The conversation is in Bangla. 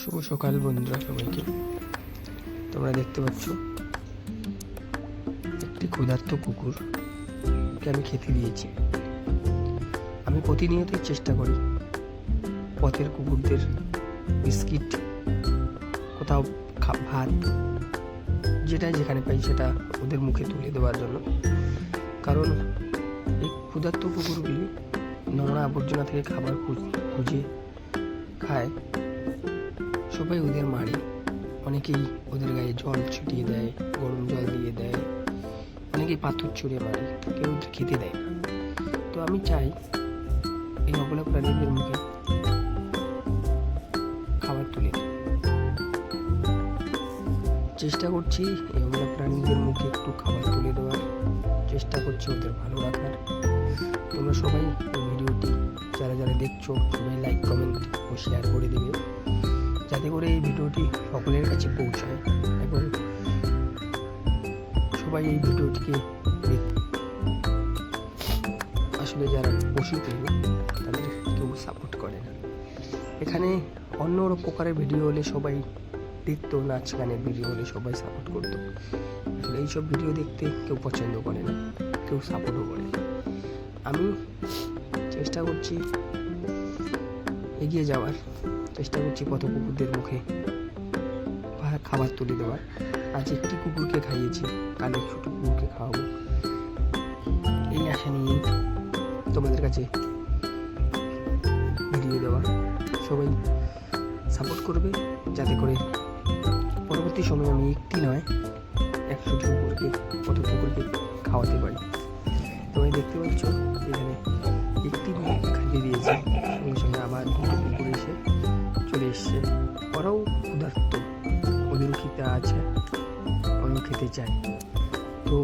শুভ সকাল বন্ধুরা, সবাইকে। তোমরা দেখতে পাচ্ছ একটি ক্ষুধার্ত কুকুরকে আমি খেতে দিয়েছি। আমি প্রতিনিয়তই চেষ্টা করি পথের কুকুরদের বিস্কিট, কোথাও ভাত, যেটা যেখানে পাই সেটা ওদের মুখে তুলে দেওয়ার জন্য। কারণ এই ক্ষুধার্ত কুকুরগুলি নোংরা আবর্জনা থেকে খাবার খুঁজে খায়। সবাই ওদের মারে, অনেকেই ওদের গায়ে জল ছিটিয়ে দেয়, গরম জল দিয়ে দেয়, অনেকেই পাথর ছুঁড়ে মারে, কেউ ওদের খেতে দেয় না। তো আমি চাই এই অবলা প্রাণীদের মুখে খাবার তুলে দিই। চেষ্টা করছি এই অবলা প্রাণীদের মুখে একটু খাবার তুলে দেওয়ার, চেষ্টা করছি ওদের ভালো রাখার। তোমরা সবাই এই ভিডিওটি যারা যারা দেখছো সবাই লাইক, কমেন্ট ও শেয়ার করে দেবে, যাতে করে এই ভিডিওটি সকলের কাছে পৌঁছায় এবং সবাই এই ভিডিওটিকে আসলে যারা পশু প্রেমী তাদের কেউ সাপোর্ট করে না। এখানে অন্য প্রকারের ভিডিও হলে সবাই দেখতো, নাচ গানের ভিডিও হলে সবাই সাপোর্ট করতো। আসলে এইসব ভিডিও দেখতে কেউ পছন্দ করে না, কেউ সাপোর্টও করে না। আমি চেষ্টা করছি এগিয়ে যাওয়ার, চেষ্টা করছি পথ কুকুরদের মুখে খাবার তুলে দেওয়ার। আজ একটি কুকুরকে খাইয়েছি, কাল ছোটো কুকুরকে খাওয়াবো, এই আশা নিয়েই তোমাদের কাছে ভিডিও দেওয়া। সবাই সাপোর্ট করবে যাতে করে পরবর্তী সময়ে আমি একটি নয় 100টি কুকুরকে, পথ কুকুরকে খাওয়াতে পারি। তোমরা দেখতে পাচ্ছ এখানে একটি কুকুরকে খাইয়ে দিয়েছে, সঙ্গে সঙ্গে আবার দুটো কুকুর এসে চলে এসছে। ওরাও ক্ষুধার্ত, ওদেরও খিদে আছে, ওরাও খেতে চায়। তো